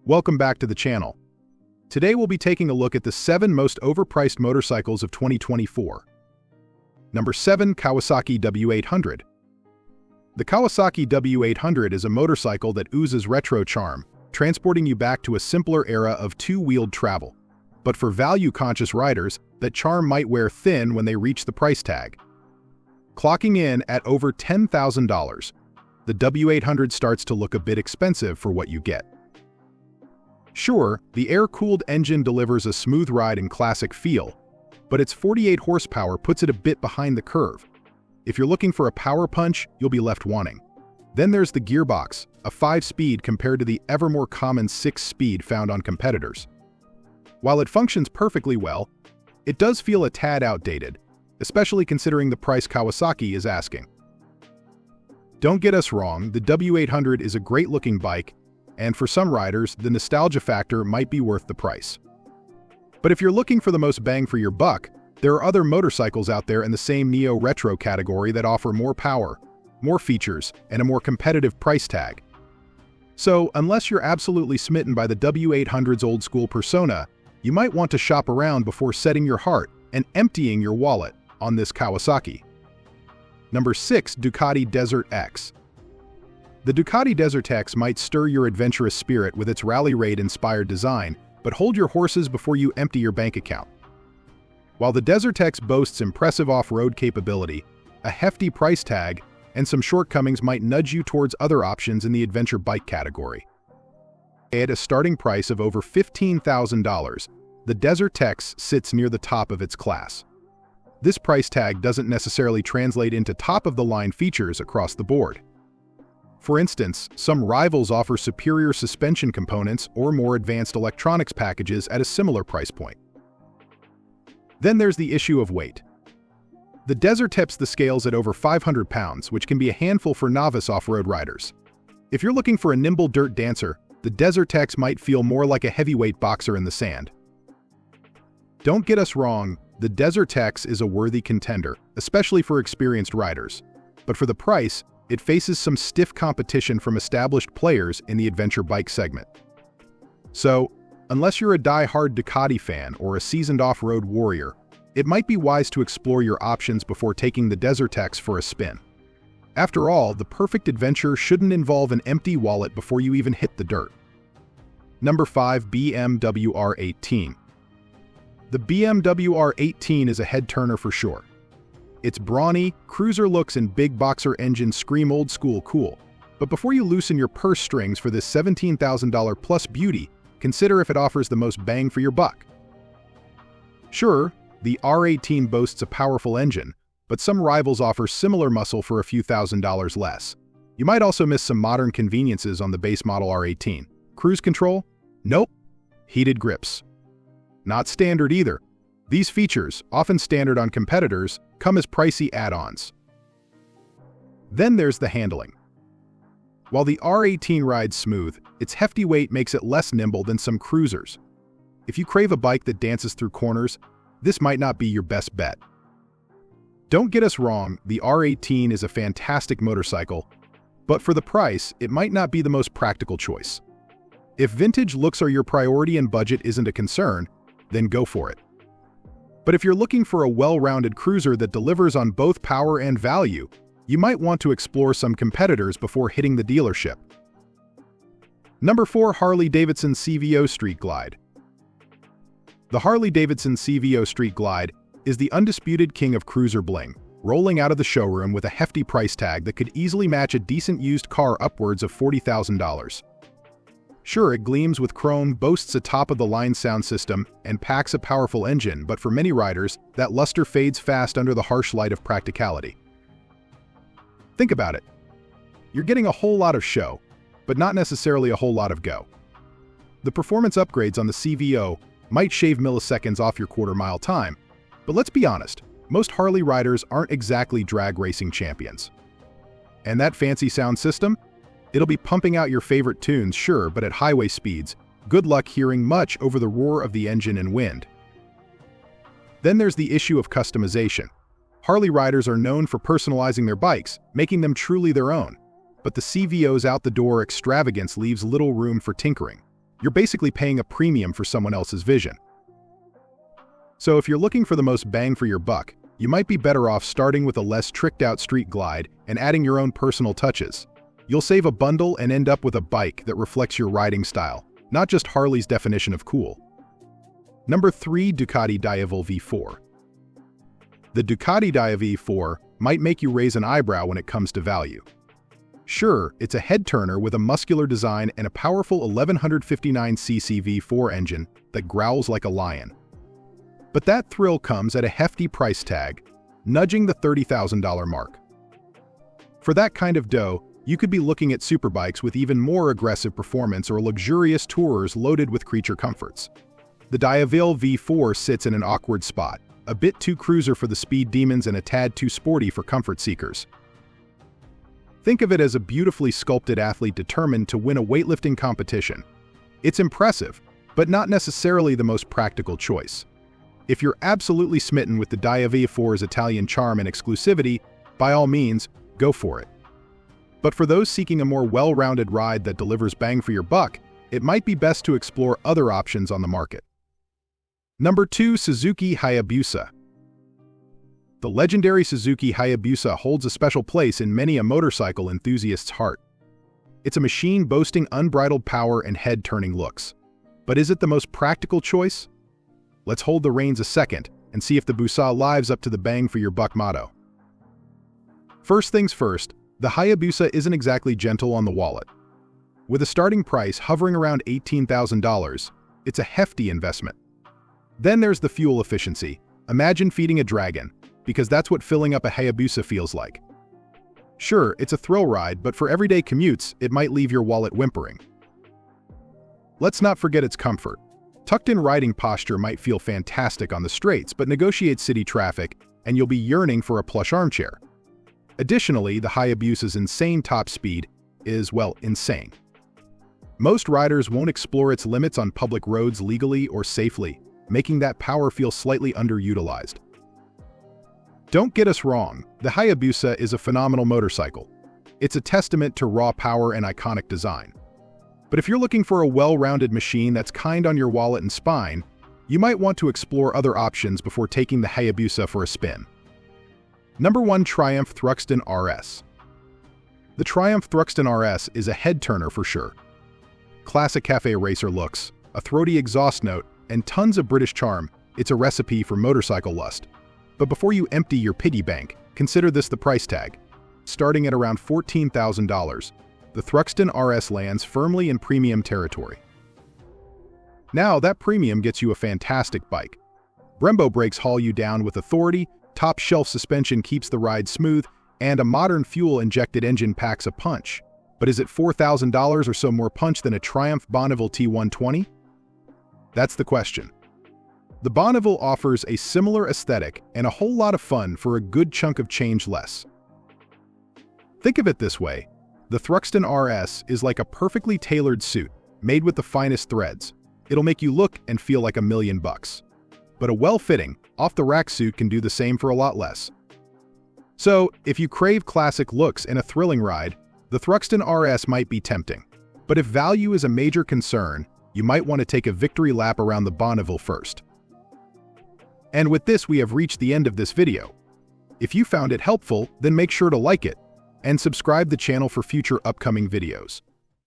Welcome back to the channel. Today we'll be taking a look at the 7 most overpriced motorcycles of 2024. Number 7. Kawasaki W800. The Kawasaki W800 is a motorcycle that oozes retro charm, transporting you back to a simpler era of two-wheeled travel. But for value-conscious riders, that charm might wear thin when they reach the price tag. Clocking in at over $10,000, the W800 starts to look a bit expensive for what you get. Sure, the air-cooled engine delivers a smooth ride and classic feel, but its 48 horsepower puts it a bit behind the curve. If you're looking for a power punch, you'll be left wanting. Then there's the gearbox, a 5-speed compared to the ever more common 6-speed found on competitors. While it functions perfectly well, it does feel a tad outdated, especially considering the price Kawasaki is asking. Don't get us wrong, the W800 is a great-looking bike, and for some riders, the nostalgia factor might be worth the price. But if you're looking for the most bang for your buck, there are other motorcycles out there in the same neo-retro category that offer more power, more features, and a more competitive price tag. So, unless you're absolutely smitten by the W800's old-school persona, you might want to shop around before setting your heart and emptying your wallet on this Kawasaki. Number 6. Ducati Desert X. The Ducati Desert X might stir your adventurous spirit with its rally raid-inspired design, but hold your horses before you empty your bank account. While the Desert X boasts impressive off-road capability, a hefty price tag, and some shortcomings might nudge you towards other options in the adventure bike category. At a starting price of over $15,000, the Desert X sits near the top of its class. This price tag doesn't necessarily translate into top-of-the-line features across the board. For instance, some rivals offer superior suspension components or more advanced electronics packages at a similar price point. Then there's the issue of weight. The Desert tips the scales at over 500 pounds, which can be a handful for novice off-road riders. If you're looking for a nimble dirt dancer, the Desert X might feel more like a heavyweight boxer in the sand. Don't get us wrong, the Desert X is a worthy contender, especially for experienced riders. But for the price, it faces some stiff competition from established players in the adventure bike segment. So, unless you're a die-hard Ducati fan or a seasoned off-road warrior, it might be wise to explore your options before taking the Desert X for a spin. After all, the perfect adventure shouldn't involve an empty wallet before you even hit the dirt. Number 5. BMW R18. The BMW R18 is a head-turner for sure. Its brawny, cruiser looks and big boxer engine scream old-school cool. But before you loosen your purse strings for this $17,000-plus beauty, consider if it offers the most bang for your buck. Sure, the R18 boasts a powerful engine, but some rivals offer similar muscle for a few $1,000s less. You might also miss some modern conveniences on the base model R18. Cruise control? Nope. Heated grips. Not standard either. These features, often standard on competitors, come as pricey add-ons. Then there's the handling. While the R18 rides smooth, its hefty weight makes it less nimble than some cruisers. If you crave a bike that dances through corners, this might not be your best bet. Don't get us wrong, the R18 is a fantastic motorcycle, but for the price, it might not be the most practical choice. If vintage looks are your priority and budget isn't a concern, then go for it. But if you're looking for a well-rounded cruiser that delivers on both power and value, you might want to explore some competitors before hitting the dealership. Number 4. Harley-Davidson CVO Street Glide. The Harley-Davidson CVO Street Glide is the undisputed king of cruiser bling, rolling out of the showroom with a hefty price tag that could easily match a decent used car upwards of $40,000. Sure, it gleams with chrome, boasts a top-of-the-line sound system, and packs a powerful engine, but for many riders, that luster fades fast under the harsh light of practicality. Think about it. You're getting a whole lot of show, but not necessarily a whole lot of go. The performance upgrades on the CVO might shave milliseconds off your quarter-mile time, but let's be honest, most Harley riders aren't exactly drag racing champions. And that fancy sound system? It'll be pumping out your favorite tunes, sure, but at highway speeds, good luck hearing much over the roar of the engine and wind. Then there's the issue of customization. Harley riders are known for personalizing their bikes, making them truly their own. But the CVO's out-the-door extravagance leaves little room for tinkering. You're basically paying a premium for someone else's vision. So if you're looking for the most bang for your buck, you might be better off starting with a less tricked-out street glide and adding your own personal touches. You'll save a bundle and end up with a bike that reflects your riding style, not just Harley's definition of cool. Number 3. Ducati Diavel V4. The Ducati Diavel V4 might make you raise an eyebrow when it comes to value. Sure, it's a head-turner with a muscular design and a powerful 1159cc V4 engine that growls like a lion. But that thrill comes at a hefty price tag, nudging the $30,000 mark. For that kind of dough, you could be looking at superbikes with even more aggressive performance or luxurious tourers loaded with creature comforts. The Diavel V4 sits in an awkward spot, a bit too cruiser for the speed demons and a tad too sporty for comfort seekers. Think of it as a beautifully sculpted athlete determined to win a weightlifting competition. It's impressive, but not necessarily the most practical choice. If you're absolutely smitten with the Diavel V4's Italian charm and exclusivity, by all means, go for it. But for those seeking a more well-rounded ride that delivers bang for your buck, it might be best to explore other options on the market. Number 2. Suzuki Hayabusa. The legendary Suzuki Hayabusa holds a special place in many a motorcycle enthusiast's heart. It's a machine boasting unbridled power and head-turning looks. But is it the most practical choice? Let's hold the reins a second and see if the Busa lives up to the bang for your buck motto. First things first, the Hayabusa isn't exactly gentle on the wallet. With a starting price hovering around $18,000, it's a hefty investment. Then there's the fuel efficiency. Imagine feeding a dragon, because that's what filling up a Hayabusa feels like. Sure, it's a thrill ride, but for everyday commutes, it might leave your wallet whimpering. Let's not forget its comfort. Tucked-in riding posture might feel fantastic on the straights, but negotiate city traffic, and you'll be yearning for a plush armchair. Additionally, the Hayabusa's insane top speed is, well, insane. Most riders won't explore its limits on public roads legally or safely, making that power feel slightly underutilized. Don't get us wrong, the Hayabusa is a phenomenal motorcycle. It's a testament to raw power and iconic design. But if you're looking for a well-rounded machine that's kind on your wallet and spine, you might want to explore other options before taking the Hayabusa for a spin. Number 1. Triumph Thruxton RS. The Triumph Thruxton RS is a head-turner for sure. Classic cafe racer looks, a throaty exhaust note, and tons of British charm, it's a recipe for motorcycle lust. But before you empty your piggy bank, consider this the price tag. Starting at around $14,000, the Thruxton RS lands firmly in premium territory. Now, that premium gets you a fantastic bike. Brembo brakes haul you down with authority, top-shelf suspension keeps the ride smooth, and a modern fuel-injected engine packs a punch. But is it $4,000 or so more punch than a Triumph Bonneville T120? That's the question. The Bonneville offers a similar aesthetic and a whole lot of fun for a good chunk of change less. Think of it this way. The Thruxton RS is like a perfectly tailored suit, made with the finest threads. It'll make you look and feel like $1,000,000. But a well-fitting, off-the-rack suit can do the same for a lot less. So, if you crave classic looks and a thrilling ride, the Thruxton RS might be tempting. But if value is a major concern, you might want to take a victory lap around the Bonneville first. And with this, we have reached the end of this video. If you found it helpful, then make sure to like it and subscribe the channel for future upcoming videos.